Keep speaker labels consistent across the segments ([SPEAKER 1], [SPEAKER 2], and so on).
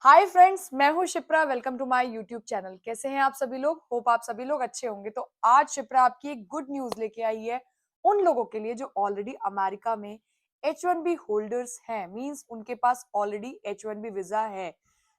[SPEAKER 1] हाय friends, मैं हूं Shipra. Welcome to my YouTube channel. कैसे हैं आप सभी लोग? होप आप सभी लोग अच्छे होंगे। तो आज शिप्रा आपकी एक गुड न्यूज लेके आई है उन लोगों के लिए जो ऑलरेडी अमेरिका में H1B होल्डर्स हैं। मींस उनके पास ऑलरेडी H1B वीजा है।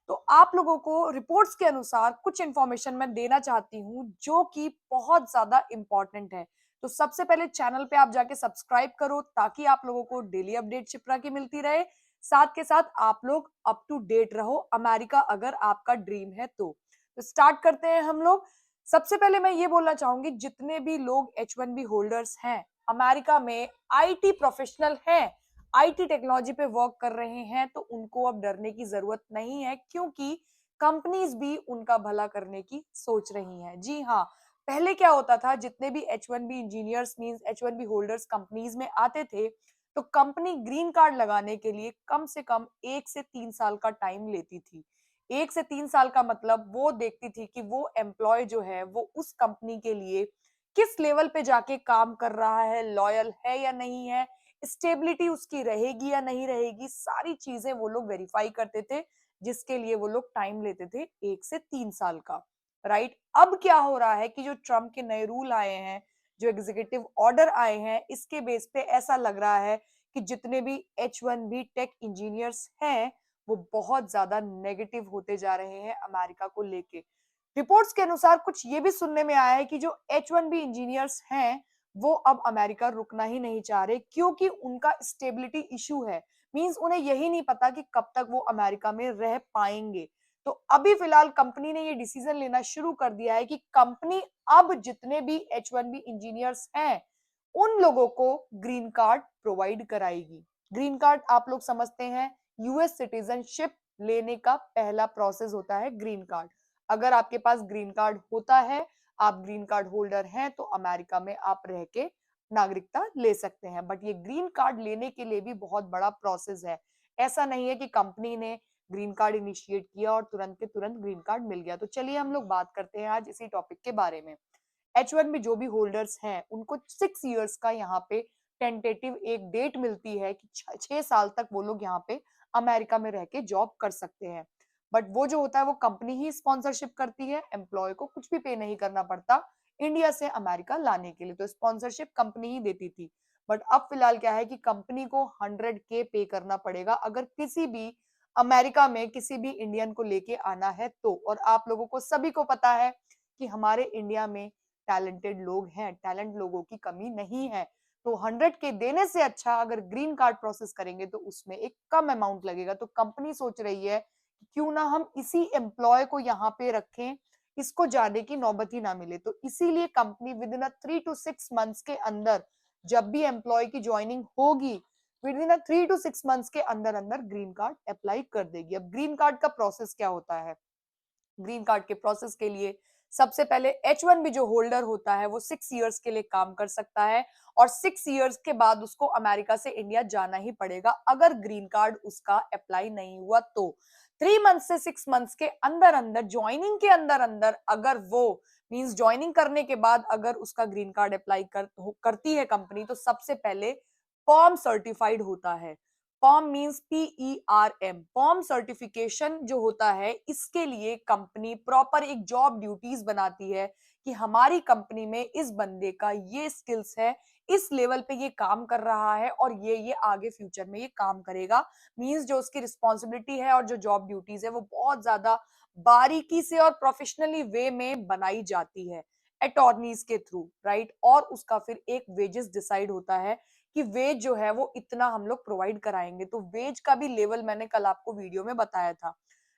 [SPEAKER 1] तो आप लोगों को रिपोर्ट्स के अनुसार कुछ इंफॉर्मेशन मैं देना चाहती हूँ जो कि बहुत ज्यादा इंपॉर्टेंट है। तो सबसे पहले चैनल पे आप जाके सब्सक्राइब करो ताकि आप लोगों को डेली अपडेट शिप्रा की मिलती रहे। साथ के साथ आप लोग अप टू डेट रहो अमेरिका अगर आपका ड्रीम है तो स्टार्ट करते हैं हम लोग। सबसे पहले मैं ये बोलना चाहूंगी, जितने भी लोग H1B होल्डर्स हैं अमेरिका में, आईटी प्रोफेशनल हैं, आईटी टेक्नोलॉजी पे वर्क कर रहे हैं, तो उनको अब डरने की जरूरत नहीं है क्योंकि कंपनीज भी उनका भला करने की सोच रही हैं। जी हाँ, पहले क्या होता था, जितने भी H1B engineers means H1B holders companies में आते थे तो कंपनी ग्रीन कार्ड लगाने के लिए कम से कम 1 से 3 साल का टाइम लेती थी। 1 से 3 साल का मतलब वो देखती थी कि वो एम्प्लॉय जो है वो उस कंपनी के लिए किस लेवल पे जाके काम कर रहा है, लॉयल है या नहीं है, स्टेबिलिटी उसकी रहेगी या नहीं रहेगी, सारी चीजें वो लोग वेरीफाई करते थे, जिसके लिए वो लोग टाइम लेते थे 1 से 3 साल का। राइट, अब क्या हो रहा है कि जो ट्रम्प के नए रूल आए हैं, जो एग्जीक्यूटिव ऑर्डर आए हैं, इसके बेस पे ऐसा लग रहा है कि जितने भी H1B टेक इंजीनियर्स हैं वो बहुत ज्यादा नेगेटिव होते जा रहे हैं अमेरिका को लेके। रिपोर्ट्स के अनुसार कुछ ये भी सुनने में आया है कि जो H1B इंजीनियर्स हैं वो अब अमेरिका रुकना ही नहीं चाह रहे क्योंकि उनका स्टेबिलिटी इशू है। मींस उन्हें यही नहीं पता कि कब तक वो अमेरिका में रह पाएंगे। तो अभी फिलहाल कंपनी ने ये डिसीजन लेना शुरू कर दिया है कि कंपनी अब जितने भी H1B इंजीनियर्स हैं उन लोगों को ग्रीन कार्ड प्रोवाइड कराएगी। ग्रीन कार्ड आप लोग समझते हैं, यूएस सिटीजनशिप लेने का पहला प्रोसेस होता है ग्रीन कार्ड। अगर आपके पास ग्रीन कार्ड होता है, आप ग्रीन कार्ड होल्डर हैं, तो अमेरिका में आप रह के नागरिकता ले सकते हैं। बट ये ग्रीन कार्ड लेने के लिए भी बहुत बड़ा प्रोसेस है। ऐसा नहीं है कि कंपनी ने ग्रीन कार्ड इनिशिएट किया और तुरंत के तुरंत ग्रीन कार्ड मिल गया। तो चलिए हम लोग बात करते हैं आज इसी टॉपिक के बारे में। H1 में जो भी होल्डर्स हैं उनको 6 इयर्स का यहाँ पे टेंटेटिव एक डेट मिलती है कि 6 साल तक वो लोग यहाँ पे अमेरिका में रह के जॉब कर सकते हैं। बट वो जो होता है वो कंपनी ही स्पॉन्सरशिप करती है, एम्प्लॉय को कुछ भी पे नहीं करना पड़ता इंडिया से अमेरिका लाने के लिए। तो स्पॉन्सरशिप कंपनी ही देती थी। बट अब फिलहाल क्या है कि कंपनी को 100K पे करना पड़ेगा अगर किसी भी अमेरिका में किसी भी इंडियन को लेके आना है तो। और आप लोगों को सभी को पता है कि हमारे इंडिया में टैलेंटेड लोग हैं, टैलेंट लोगों की कमी नहीं है। तो 100K देने से अच्छा अगर ग्रीन कार्ड प्रोसेस करेंगे तो उसमें एक कम अमाउंट लगेगा। तो कंपनी सोच रही है कि क्यों ना हम इसी एम्प्लॉय को यहाँ पे रखें, इसको जाने की नौबत ही ना मिले। तो इसीलिए company with in 3 to 6 months के अंदर, जब भी एम्प्लॉय की ज्वाइनिंग होगी, विद इन 3 to 6 मंथ्स के अंदर अंदर ग्रीन कार्ड अप्लाई कर देगी। अब ग्रीन कार्ड का प्रोसेस क्या होता है? ग्रीन कार्ड के प्रोसेस के लिए सबसे पहले H1B जो होल्डर होता है वो 6 इयर्स के लिए काम कर सकता है और 6 इयर्स के बाद उसको अमेरिका से इंडिया जाना ही पड़ेगा अगर ग्रीन कार्ड उसका अप्लाई नहीं हुआ तो। 3 मंथ से 6 मंथ्स के अंदर अंदर, ज्वाइनिंग के अंदर अंदर, अगर वो मींस ज्वाइनिंग करने के बाद अगर उसका ग्रीन कार्ड अप्लाई करती है कंपनी, तो सबसे पहले फॉर्म सर्टिफाइड होता है। पॉम मींस PERM, पॉम सर्टिफिकेशन जो होता है, इसके लिए कंपनी प्रॉपर एक जॉब ड्यूटीज बनाती है कि हमारी कंपनी में इस बंदे का ये स्किल्स है, इस लेवल पे ये काम कर रहा है और ये आगे फ्यूचर में ये काम करेगा। मींस जो उसकी रिस्पॉन्सिबिलिटी है और जो जॉब ड्यूटीज है वो बहुत ज्यादा बारीकी से और प्रोफेशनली वे में बनाई जाती है अटॉर्नीज के थ्रू। राइट, और उसका फिर एक वेजेस डिसाइड होता है कि वेज जो है वो इतना हम लोग प्रोवाइड कराएंगे। तो वेज का भी लेवल मैंने कल आपको वीडियो में बताया था।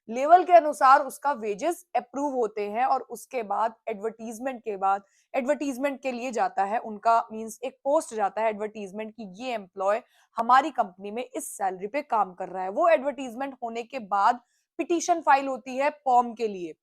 [SPEAKER 1] लेवल के अनुसार उसका वेजेस अप्रूव होते हैं और उसके बाद एडवर्टीजमेंट के बाद, एडवर्टीजमेंट के लिए जाता है उनका, मींस एक पोस्ट जाता है एडवर्टीजमेंट की ये एम्प्लॉय हमारी कंपनी में इस सैलरी पे काम कर रहा है। वो एडवर्टीजमेंट होने के बाद पिटीशन फाइल होती है पॉम के लिए।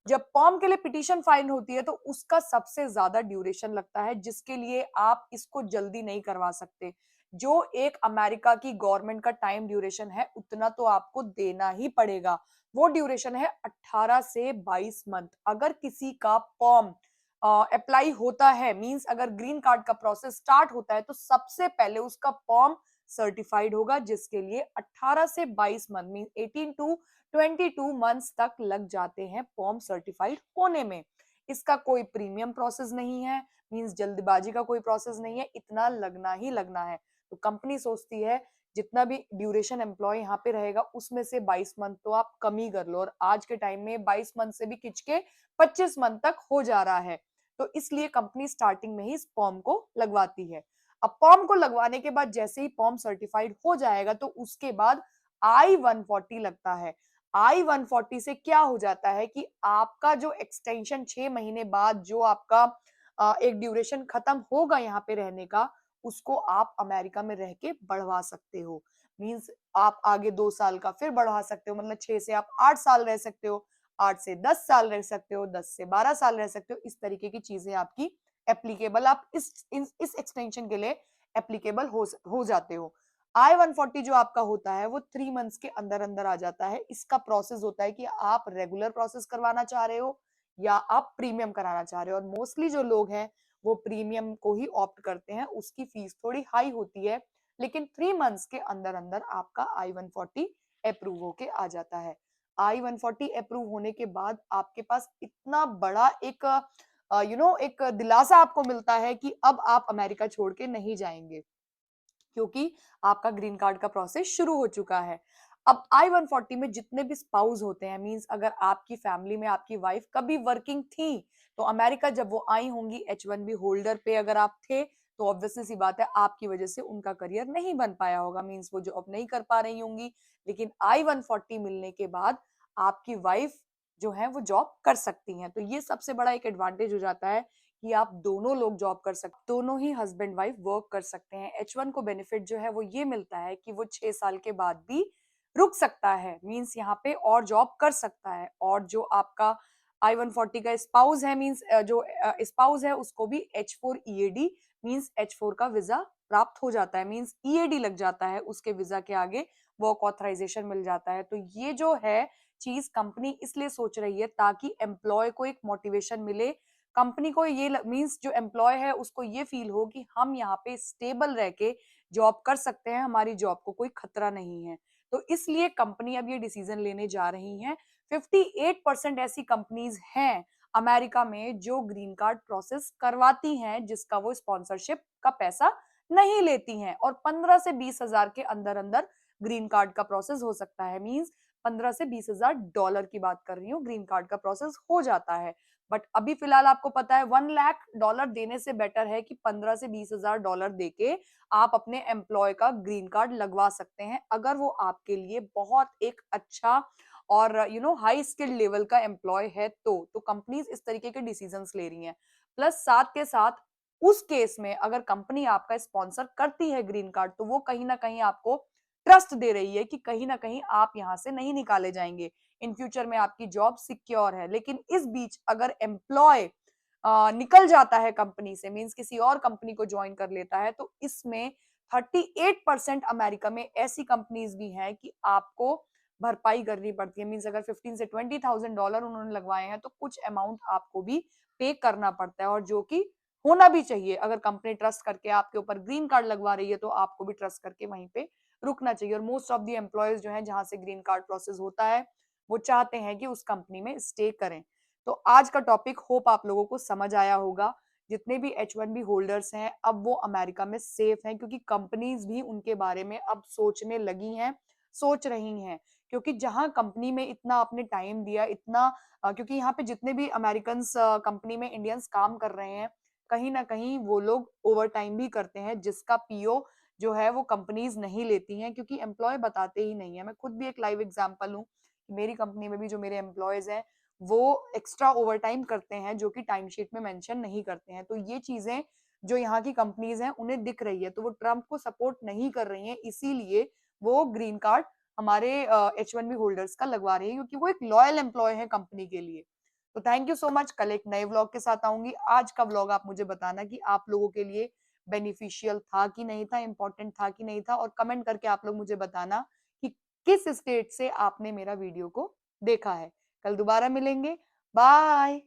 [SPEAKER 1] जब पॉम के लिए पिटीशन फाइल होती है तो उसका सबसे ज्यादा ड्यूरेशन लगता है, जिसके लिए आप इसको जल्दी नहीं करवा सकते। जो एक अमेरिका की गवर्नमेंट का टाइम ड्यूरेशन है उतना तो आपको देना ही पड़ेगा। वो ड्यूरेशन है 18 से 22 मंथ। अगर किसी का पॉम अप्लाई होता है, मींस अगर ग्रीन कार्ड का प्रोसेस स्टार्ट होता है, तो सबसे पहले उसका पॉम सर्टिफाइड होगा, जिसके लिए 18 से 22 मंथ मीन 18 to 22 मंथ्स तक लग जाते हैं पॉम सर्टिफाइड होने में। इसका कोई प्रीमियम प्रोसेस नहीं है, मींस जल्दबाजी का कोई प्रोसेस नहीं है, इतना लगना ही लगना है। तो कंपनी सोचती है जितना भी ड्यूरेशन एम्प्लॉय यहाँ पे रहेगा उसमें से 22 मंथ तो आप कम ही कर लो, और आज के टाइम में 22 मंथ से भी खिंच के 25 मंथ तक हो जा रहा है। तो इसलिए कंपनी स्टार्टिंग में ही इस पॉम को लगवाती है। अब पॉम को लगवाने के बाद जैसे ही पॉम सर्टिफाइड हो जाएगा तो उसके बाद I-140 लगता है। I-140 से क्या हो जाता है कि आपका जो एक्सटेंशन 6 महीने बाद जो आपका एक ड्यूरेशन खत्म होगा यहाँ पे रहने का, उसको आप अमेरिका में रह के बढ़वा सकते हो। मींस आप आगे 2 साल का फिर बढ़वा सकते हो, मतलब 6 से आप 8 साल रह सकते हो, 8 से 10 साल रह सकते हो, 10 से 12 साल रह सकते हो। इस तरीके की चीजें आपकी एप्लीकेबल, आप इस एक्सटेंशन के लिए एप्लीकेबल हो जाते हो। I-140 जो आपका होता है वो 3 मंथ्स के अंदर अंदर आ जाता है। इसका प्रोसेस होता है कि आप रेगुलर प्रोसेस करवाना चाह रहे हो या आप प्रीमियम कराना चाह रहे हो, और मोस्टली जो लोग हैं वो प्रीमियम को ही ऑप्ट करते हैं। उसकी फीस थोड़ी हाई होती है, लेकिन 3 मंथ्स के अंदर अंदर आपका I-140 अप्रूव होके आ जाता है। I-140 अप्रूव होने के बाद आपके पास इतना बड़ा एक एक दिलासा आपको मिलता है कि अब आप अमेरिका छोड़ के नहीं जाएंगे, क्योंकि आपका ग्रीन कार्ड का प्रोसेस शुरू हो चुका है। अब I-140 में जितने भी स्पाउस होते हैं, मींस अगर आपकी फैमिली में आपकी वाइफ कभी वर्किंग थी, तो अमेरिका जब वो आई होंगी H1B होल्डर पे अगर आप थे, तो ऑब्वियसली सी बात है आपकी वजह से उनका करियर नहीं बन पाया होगा, मींस वो जॉब नहीं कर पा रही होंगी। लेकिन I-140 मिलने के बाद आपकी वाइफ जो है वो जॉब कर सकती हैं। तो ये सबसे बड़ा एक एडवांटेज हो जाता है कि आप दोनों लोग जॉब कर सकते, दोनों ही हस्बैंड वाइफ वर्क कर सकते हैं। H1 को बेनिफिट जो है वो ये मिलता है कि वो 6 साल के बाद भी रुक सकता है, मींस यहाँ पे और जॉब कर सकता है। और जो आपका I-140 का स्पाउस है, मींस जो स्पाउस है उसको भी H4 EAD मींस H4 का वीजा प्राप्त हो जाता है, मींस EAD लग जाता है उसके वीजा के आगे, वर्क ऑथराइजेशन मिल जाता है। तो ये जो है चीज कंपनी इसलिए सोच रही है ताकि एम्प्लॉय को एक मोटिवेशन मिले, कंपनी को ये मींस जो एम्प्लॉय है उसको ये फील हो कि हम यहाँ पे स्टेबल रह के जॉब कर सकते हैं, हमारी जॉब को कोई खतरा नहीं है। तो इसलिए कंपनी अब ये डिसीजन लेने जा रही है। 58% ऐसी कंपनीज हैं अमेरिका में जो ग्रीन कार्ड प्रोसेस करवाती हैं, जिसका वो स्पॉन्सरशिप का पैसा नहीं लेती हैं, और 15 से 20 हजार के अंदर अंदर ग्रीन कार्ड का प्रोसेस हो सकता है। मींस 15 से 20 हजार डॉलर की बात कर रही हूँ, ग्रीन कार्ड का प्रोसेस हो जाता है। बट अभी फिलहाल आपको पता है $1 लाख देने से बेटर है कि 15 से 20 हजार डॉलर देके आप अपने एम्प्लॉय का ग्रीन कार्ड लगवा सकते हैं, अगर वो आपके लिए बहुत एक अच्छा और हाई स्किल्ड लेवल का एम्प्लॉय है। तो कंपनीज इस तरीके के डिसीजंस ले रही हैं। प्लस साथ के साथ उस केस में अगर कंपनी आपका स्पॉन्सर करती है ग्रीन कार्ड, तो वो कहीं ना कहीं आपको ट्रस्ट दे रही है कि कहीं ना कहीं आप यहाँ से नहीं निकाले जाएंगे, इन फ्यूचर में आपकी जॉब सिक्योर है। लेकिन इस बीच अगर एम्प्लॉय निकल जाता है कंपनी से, मींस किसी और कंपनी को ज्वाइन कर लेता है, तो इसमें 38% अमेरिका में ऐसी कंपनीज भी हैं कि आपको भरपाई करनी पड़ती है। मींस अगर 15 से $20,000 उन्होंने लगवाए हैं तो कुछ अमाउंट आपको भी पे करना पड़ता है, और जो कि होना भी चाहिए। अगर कंपनी ट्रस्ट करके आपके ऊपर ग्रीन कार्ड लगवा रही है तो आपको भी ट्रस्ट करके वहीं पे रुकना चाहिए। और मोस्ट ऑफ द एम्प्लॉयज जो है जहां से ग्रीन कार्ड प्रोसेस होता है वो चाहते हैं कि उस कंपनी में स्टे करें। तो आज का टॉपिक होप आप लोगों को समझ आया होगा। जितने भी H1B होल्डर्स हैं अब वो अमेरिका में सेफ हैं, क्योंकि कंपनीज भी उनके बारे में अब सोचने लगी हैं, सोच रही हैं। क्योंकि जहां कंपनी में इतना आपने टाइम दिया, इतना क्योंकि यहाँ पे जितने भी अमेरिकन कंपनी में इंडियंस काम कर रहे हैं, कहीं ना कहीं वो लोग ओवर टाइम भी करते हैं, जिसका पीओ जो है वो कंपनीज नहीं लेती हैं, क्योंकि एम्प्लॉय बताते ही नहीं है। मैं खुद भी एक लाइव एग्जांपल हूँ, मेरी कंपनी में भी जो मेरे एम्प्लॉयज हैं वो एक्स्ट्रा ओवर टाइम करते हैं, जो कि टाइम शीट में मेंशन नहीं करते हैं। तो ये चीजें जो यहाँ की कंपनीज हैं उन्हें दिख रही है, तो वो ट्रम्प को सपोर्ट नहीं कर रही हैं, इसीलिए वो ग्रीन कार्ड हमारे H1B होल्डर्स का लगवा रही है, क्योंकि वो एक लॉयल एम्प्लॉय है कंपनी के लिए। तो थैंक यू सो मच। कल एक नए व्लॉग के साथ आऊंगी। आज का व्लॉग आप मुझे बताना कि आप लोगों के लिए बेनिफिशियल था कि नहीं था, इंपॉर्टेंट था कि नहीं था, और कमेंट करके आप लोग मुझे बताना कि किस स्टेट से आपने मेरा वीडियो को देखा है। कल दोबारा मिलेंगे। बाय।